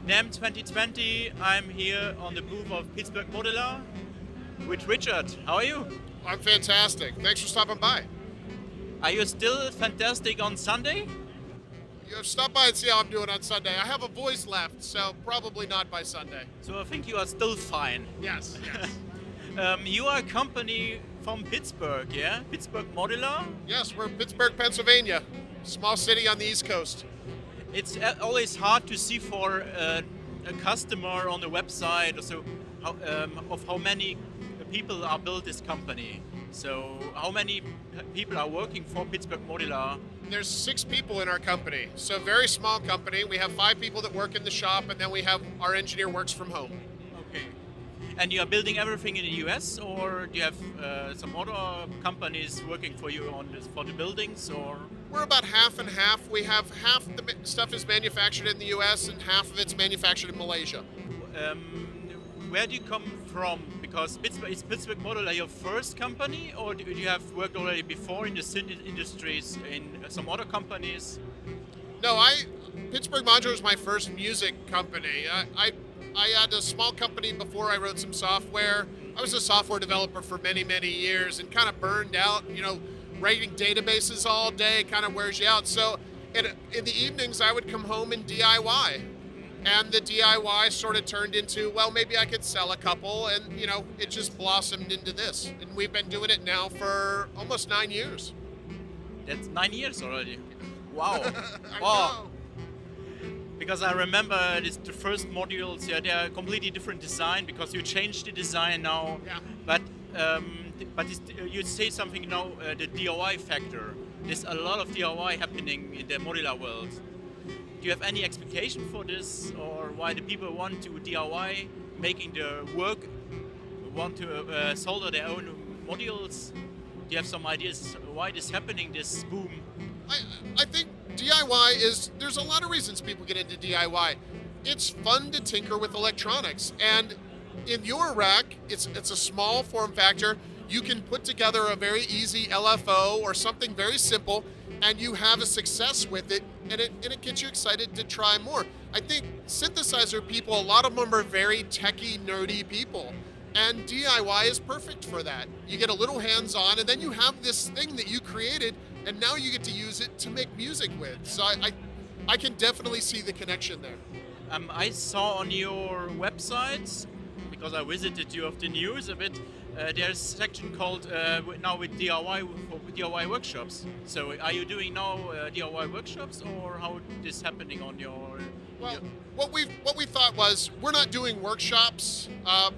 NAMM 2020, I'm here on the booth of Pittsburgh Modular with Richard. How are you? I'm fantastic. Thanks for stopping by. Are you still fantastic on Sunday? You have stopped by and see how I'm doing on Sunday. I have a voice left, so probably not by Sunday. So I think you are still fine. Yes. You are a company from Pittsburgh, yeah? Pittsburgh Modular? Yes, we're in Pittsburgh, Pennsylvania, small city on the East Coast. It's always hard to see for a customer on the website, so how many people are built this company. So how many people are working for Pittsburgh Modular? There's 6 people in our company, so very small company. We have 5 people that work in the shop, and then we have our engineer works from home. Okay. And you are building everything in the US, or do you have some other companies working for you on this, for the buildings, or? We're about half and half. We have half the stuff is manufactured in the US and half of it's manufactured in Malaysia. Where do you come from? Because is Pittsburgh Modular your first company, or do you have worked already before in the synth industries in some other companies? No, Pittsburgh Modular is my first music company. I had a small company before I wrote some software. I was a software developer for many, many years and kind of burned out, writing databases all day kind of wears you out. So in the evenings, I would come home and DIY. And the DIY sort of turned into, well, maybe I could sell a couple, and it just blossomed into this. And we've been doing it now for almost 9 years. That's 9 years already. Wow. I Wow. know. Because I remember the first modules, yeah, they are completely different design because you changed the design now. Yeah. But you say something now, the DIY factor. There's a lot of DIY happening in the modular world. Do you have any expectation for this, or why the people want to DIY, making the work, want to solder their own modules? Do you have some ideas why this is happening, this boom? I think DIY there's a lot of reasons people get into DIY. It's fun to tinker with electronics, and in your rack, it's a small form factor. You can put together a very easy LFO or something very simple, and you have a success with it, and it gets you excited to try more. I think synthesizer people, a lot of them are very techie, nerdy people, and DIY is perfect for that. You get a little hands-on, and then you have this thing that you created, and now you get to use it to make music with. So I can definitely see the connection there. I saw on your website, because I visited you of the news a bit, there's a section called now with DIY workshops. So are you doing now DIY workshops, or how is this happening on your? Well, what we thought was we're not doing workshops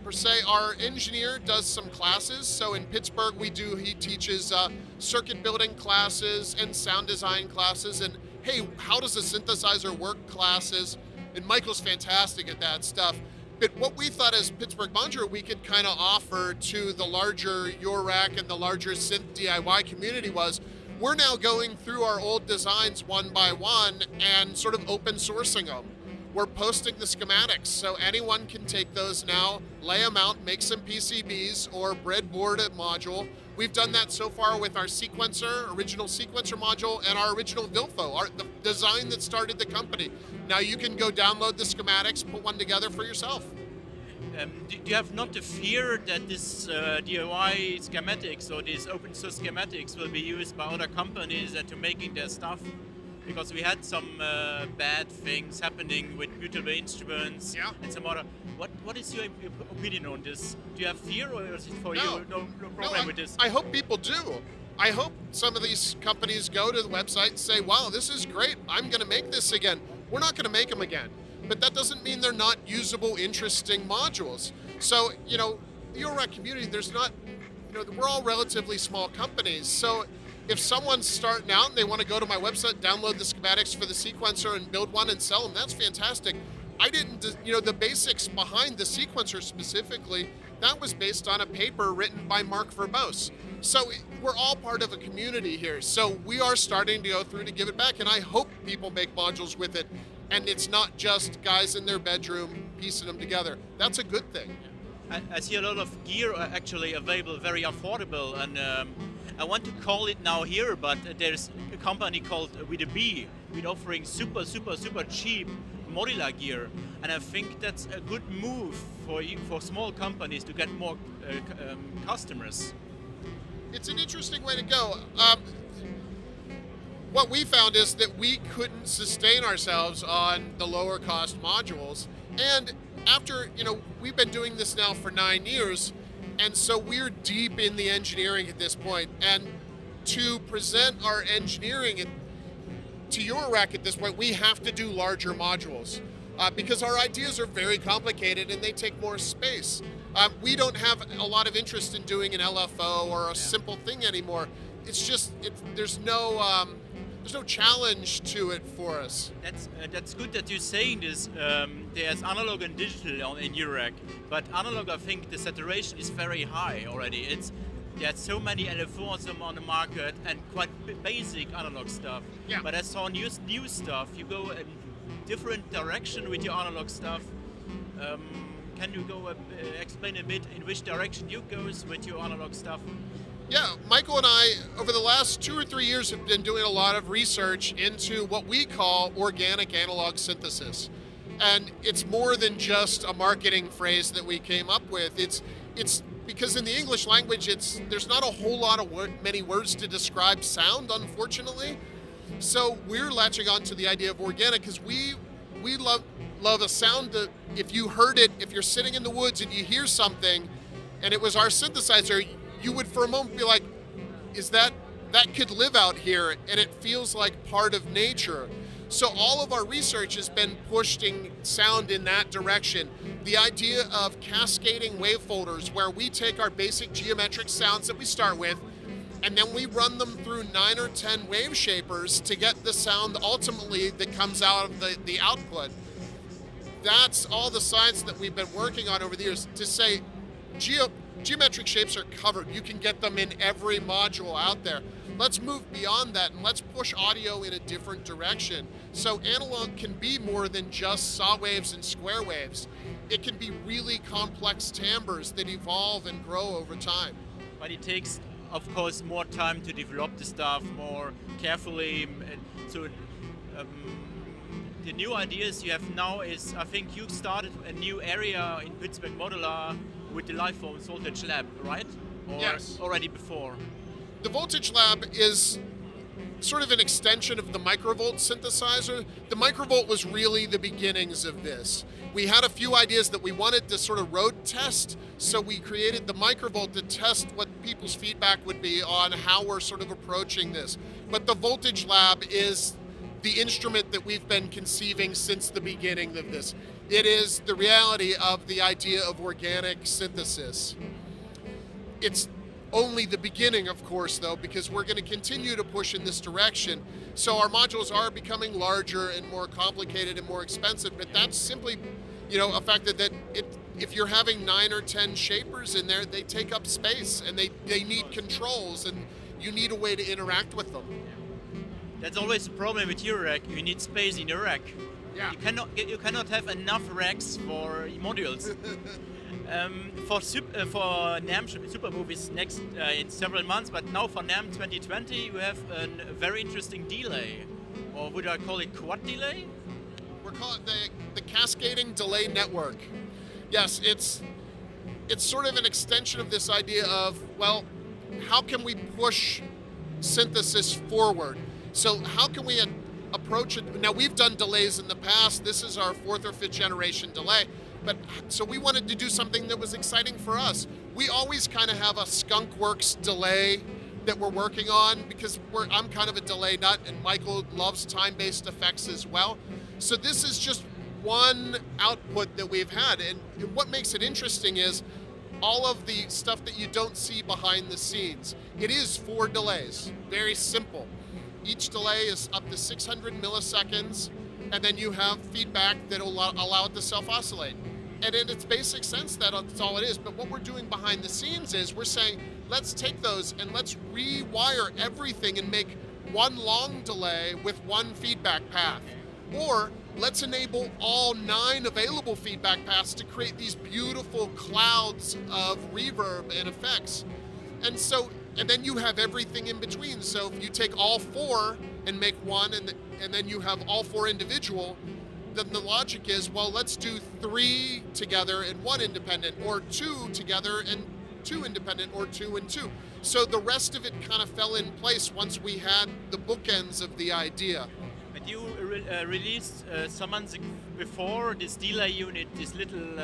per se. Our engineer does some classes. So in Pittsburgh, he teaches circuit building classes and sound design classes, and hey, how does a synthesizer work classes. And Michael's fantastic at that stuff. But what we thought as Pittsburgh Modular we could kind of offer to the larger Your Rack and the larger synth DIY community was, we're now going through our old designs one by one and sort of open sourcing them. We're posting the schematics, so anyone can take those now, lay them out, make some PCBs or breadboard a module. We've done that so far with our original sequencer module, and our original Vilfo, the design that started the company. Now you can go download the schematics, put one together for yourself. Do you have not the fear that this DIY schematics or these open source schematics will be used by other companies to making their stuff? Because we had some bad things happening with mutable instruments and some other. What is your opinion on this? Do you have fear, or is it for you no problem with this? I hope people do. I hope some of these companies go to the website and say, wow, this is great. I'm going to make this again. We're not going to make them again. But that doesn't mean they're not usable, interesting modules. So, the Your community, there's not, we're all relatively small companies. So if someone's starting out and they want to go to my website, download the schematics for the sequencer and build one and sell them, that's fantastic. I didn't, the basics behind the sequencer specifically, that was based on a paper written by Mark Verbose. So we're all part of a community here. So we are starting to go through to give it back, and I hope people make modules with it. And it's not just guys in their bedroom piecing them together. That's a good thing. I see a lot of gear actually available, very affordable, and I want to call it now here, but there's a company called With a B, with offering super cheap modular gear, and I think that's a good move for small companies to get more customers. It's an interesting way to go. What we found is that we couldn't sustain ourselves on the lower cost modules, and after, we've been doing this now for 9 years, and so we're deep in the engineering at this point, and to present our engineering to your rack at this point, we have to do larger modules because our ideas are very complicated and they take more space. We don't have a lot of interest in doing an LFO or a simple thing anymore. It's just, there's no challenge to it for us. That's good that you're saying this. There's analog and digital in your rack, but analog, I think the saturation is very high already. There's so many LFOs on the market and quite basic analog stuff. Yeah. But I saw new stuff. You go in different direction with your analog stuff. Can you go explain a bit in which direction you goes with your analog stuff? Yeah, Michael and I, over the last 2 or 3 years, have been doing a lot of research into what we call organic analog synthesis. And it's more than just a marketing phrase that we came up with. It's because in the English language, there's not a whole lot of many words to describe sound, unfortunately. So we're latching on to the idea of organic because we love a sound that if you heard it, if you're sitting in the woods and you hear something and it was our synthesizer, you would for a moment be like, is that could live out here, and it feels like part of nature. So all of our research has been pushing sound in that direction. The idea of cascading wavefolders where we take our basic geometric sounds that we start with and then we run them through 9 or 10 wave shapers to get the sound ultimately that comes out of the output. That's all the science that we've been working on over the years to say geometric shapes are covered. You can get them in every module out there. Let's move beyond that and let's push audio in a different direction. So analog can be more than just saw waves and square waves. It can be really complex timbres that evolve and grow over time. But it takes, of course, more time to develop the stuff more carefully. So the new ideas you have now is, I think you started a new area in Pittsburgh Modular with the Lifeforms Voltage Lab, right? Or yes. Already before? The Voltage Lab is sort of an extension of the microvolt synthesizer. The microvolt was really the beginnings of this. We had a few ideas that we wanted to sort of road test, so we created the microvolt to test what people's feedback would be on how we're sort of approaching this. But the Voltage Lab is the instrument that we've been conceiving since the beginning of this. It is the reality of the idea of organic synthesis. It's only the beginning, of course, though, because we're going to continue to push in this direction. So our modules are becoming larger and more complicated and more expensive, but that's simply, a fact that if you're having 9 or 10 shapers in there, they take up space and they need controls and you need a way to interact with them. That's always the problem with your rack. You need space in your rack. Yeah. You cannot have enough racks for modules. For NAMM Super Movies next in several months, but now for NAMM 2020 you have a very interesting delay, or would I call it quad delay? We're calling it the Cascading Delay Network. Yes, it's sort of an extension of this idea of, well, how can we push synthesis forward? So how can we approach it? Now we've done delays in the past. This is our 4th or 5th generation delay. But so we wanted to do something that was exciting for us. We always kind of have a skunkworks delay that we're working on because I'm kind of a delay nut and Michael loves time-based effects as well. So this is just one output that we've had. And what makes it interesting is all of the stuff that you don't see behind the scenes. It is 4 delays, very simple. Each delay is up to 600 milliseconds, and then you have feedback that will allow it to self-oscillate. And in its basic sense, that's all it is. But what we're doing behind the scenes is we're saying, let's take those and let's rewire everything and make one long delay with one feedback path. Or let's enable all 9 available feedback paths to create these beautiful clouds of reverb and effects. And then you have everything in between. So if you take all 4 and make one, and then you have all 4 individual, then the logic is, well, let's do 3 together and 1 independent, or 2 together and 2 independent, or 2 and 2. So the rest of it kind of fell in place once we had the bookends of the idea. But you released some months before this delay unit, this little,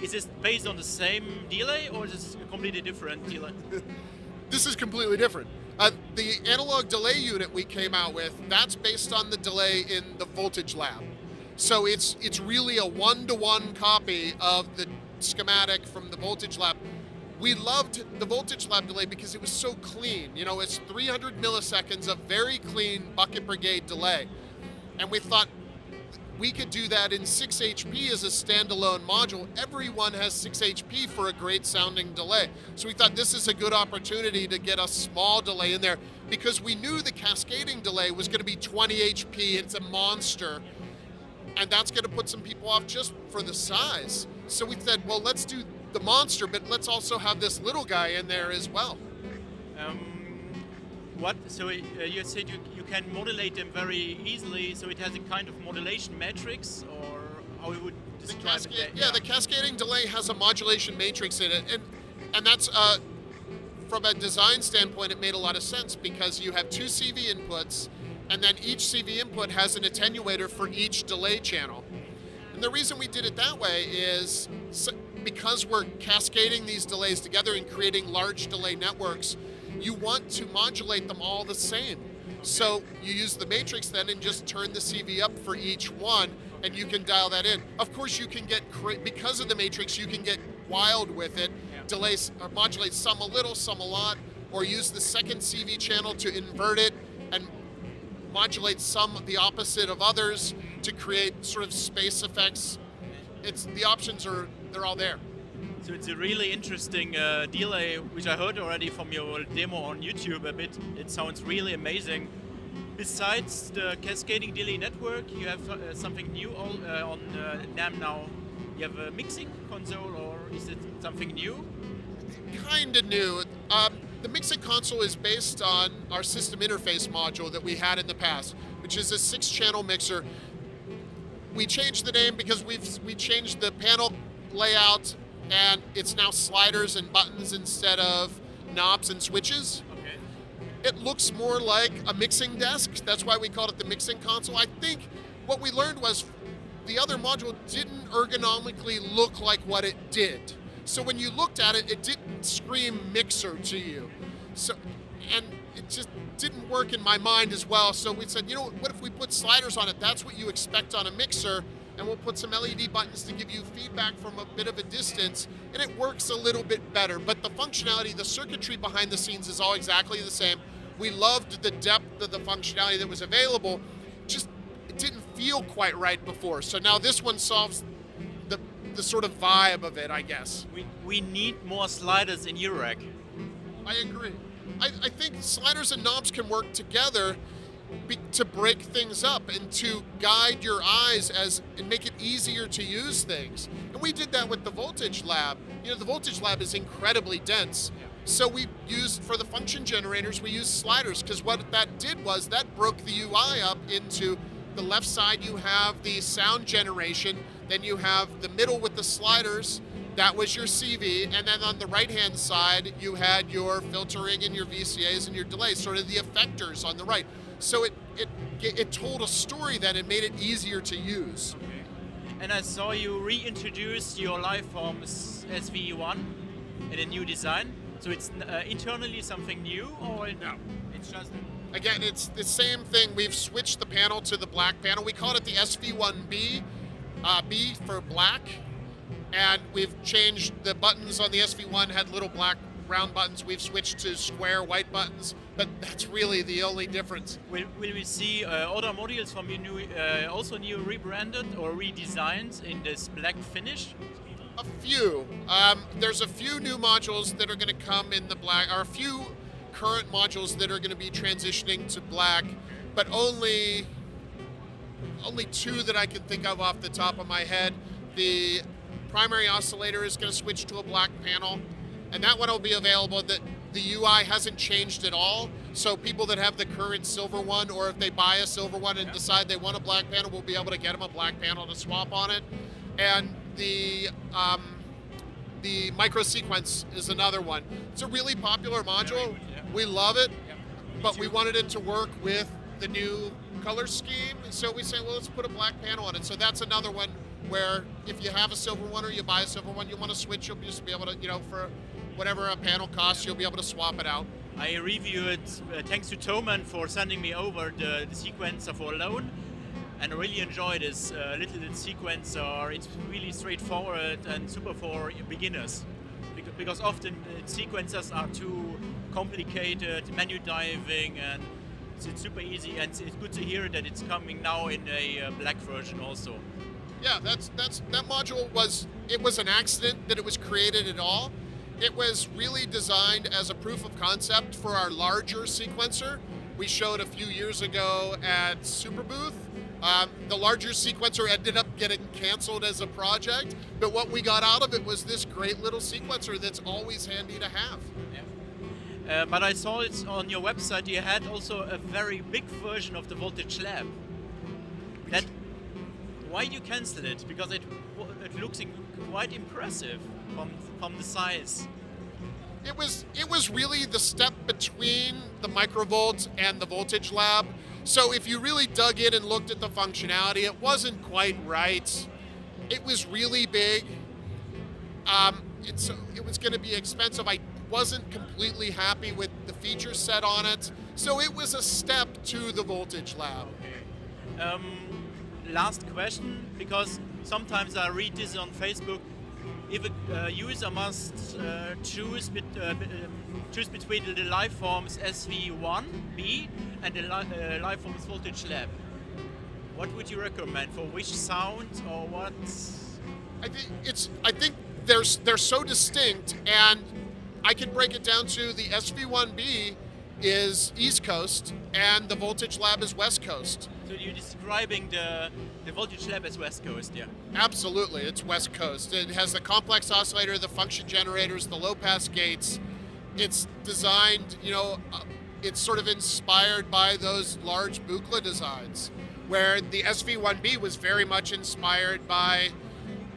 is this based on the same delay or is this a completely different delay? This is completely different. The analog delay unit we came out with, that's based on the delay in the Voltage Lab. So it's really a one-to-one copy of the schematic from the Voltage Lab. We loved the Voltage Lab delay because it was so clean. You know, it's 300 milliseconds of very clean bucket brigade delay. And we thought we could do that in 6 HP as a standalone module. Everyone has 6 HP for a great sounding delay. So we thought this is a good opportunity to get a small delay in there because we knew the cascading delay was going to be 20 HP. It's a monster. And that's going to put some people off just for the size. So we said, well, let's do the monster, but let's also have this little guy in there as well. So you said you can modulate them very easily, so it has a kind of modulation matrix, or how you would describe it? Yeah, the cascading delay has a modulation matrix in it, and that's from a design standpoint, it made a lot of sense because you have 2 CV inputs, and then each CV input has an attenuator for each delay channel. And the reason we did it that way is because we're cascading these delays together and creating large delay networks, you want to modulate them all the same. So you use the matrix then and just turn the CV up for each one, and you can dial that in. Of course, you can get, because of the matrix, you can get wild with it, delays, or modulate some a little, some a lot, or use the second CV channel to invert it and modulate some the opposite of others to create sort of space effects. The options they're all there. So it's a really interesting delay, which I heard already from your demo on YouTube a bit. It sounds really amazing. Besides the Cascading Delay Network, you have something new on NAMM now. You have a mixing console, or is it something new? Kind of new. The mixing console is based on our system interface module that we had in the past, which is a 6-channel mixer. We changed the name because we changed the panel layout, and it's now sliders and buttons instead of knobs and switches. Okay. It looks more like a mixing desk. That's why we called it the mixing console. I think what we learned was the other module didn't ergonomically look like what it did. So when you looked at it, it didn't scream mixer to you. So, and it just didn't work in my mind as well. So we said, you know, what if we put sliders on it? That's what you expect on a mixer. And we'll put some LED buttons to give you feedback from a bit of a distance, and it works a little bit better. But the functionality, the circuitry behind the scenes is all exactly the same. We loved the depth of the functionality that was available, just it didn't feel quite right before. So now this one solves the sort of vibe of it, I guess. We need more sliders in your rack. I agree. I think sliders and knobs can work together to break things up and to guide your eyes and make it easier to use things. And we did that with the Voltage Lab. You know, the Voltage Lab is incredibly dense. So we used, for the function generators, we used sliders, because what that did was that broke the UI up into the left side you have the sound generation, then you have the middle with the sliders, that was your CV, and then on the right-hand side you had your filtering and your VCAs and your delays, sort of the effectors on the right. So it told a story then and made it easier to use. Okay. And I saw you reintroduce your Lifeforms SV1 in a new design. So it's internally something new, or no? It's just... Again, it's the same thing. We've switched the panel to the black panel. We called it the SV1B, B for black. And we've changed the buttons on the SV1, had little black round buttons. We've switched to square white buttons, but that's really the only difference. Will we see other modules from you also new rebranded or redesigned in this black finish? A few. There's a few new modules that are going to come in the black, or a few current modules that are going to be transitioning to black, but only 2 that I can think of off the top of my head. The primary oscillator is going to switch to a black panel, and that one will be available. The UI hasn't changed at all, So people that have the current silver one, or if they buy a silver one and decide they want a black panel, we'll be able to get them a black panel to swap on it. And the micro sequence is another one. It's a really popular module. We love it, but we wanted it to work with the new color scheme. So we say, well, let's put a black panel on it. So that's another one where if you have a silver one or you buy a silver one, you want to switch, you'll just be able to, for whatever a panel costs, you'll be able to swap it out. I reviewed, thanks to Toman for sending me over the sequencer for loan, and I really enjoy this little sequencer. It's really straightforward and super for beginners, because often sequencers are too complicated, menu diving, and it's super easy, and it's good to hear that it's coming now in a black version also. Yeah, that module was an accident that it was created at all. It was really designed as a proof of concept for our larger sequencer. We showed a few years ago at Super Booth. The larger sequencer ended up getting canceled as a project, but what we got out of it was this great little sequencer that's always handy to have. Yeah. But I saw it on your website, you had also a very big version of the Voltage Lab. Why you cancel it? Because it looks quite impressive from the size. It was really the step between the microvolt and the Voltage Lab. So if you really dug in and looked at the functionality, it wasn't quite right. It was really big. It was going to be expensive. I wasn't completely happy with the feature set on it. So it was a step to the Voltage Lab. Okay. Last question, because sometimes I read this on Facebook. If a user must choose between the Lifeforms SV1B and the Lifeforms Voltage Lab, what would you recommend for which sound or what? I think they're so distinct, and I can break it down to the SV1B is East Coast and the Voltage Lab is West Coast. So you're describing the Voltage Lab as West Coast, yeah? Absolutely, it's West Coast. It has the complex oscillator, the function generators, the low-pass gates. It's designed, it's sort of inspired by those large Buchla designs, where the SV1B was very much inspired by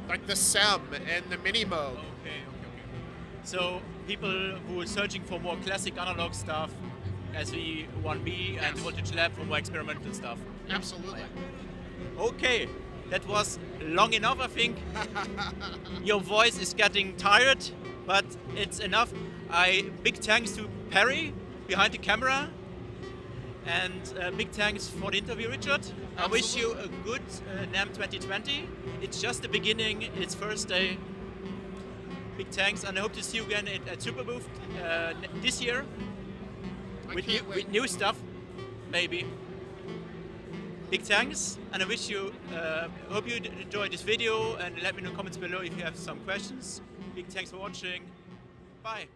like the SEM and the Minimoog. Okay. So people who are searching for more classic analog stuff, SV1B and the Voltage Lab for more experimental stuff. Absolutely. Okay, that was long enough, I think. Your voice is getting tired, but it's enough. Big thanks to Perry behind the camera, and big thanks for the interview, Richard. Absolutely. I wish you a good NAMM 2020. It's just the beginning, it's first day. Big thanks, and I hope to see you again at Super Booth this year with new stuff, maybe. Big thanks, and I wish you, hope you enjoyed this video, and let me know in the comments below if you have some questions. Big thanks for watching. Bye.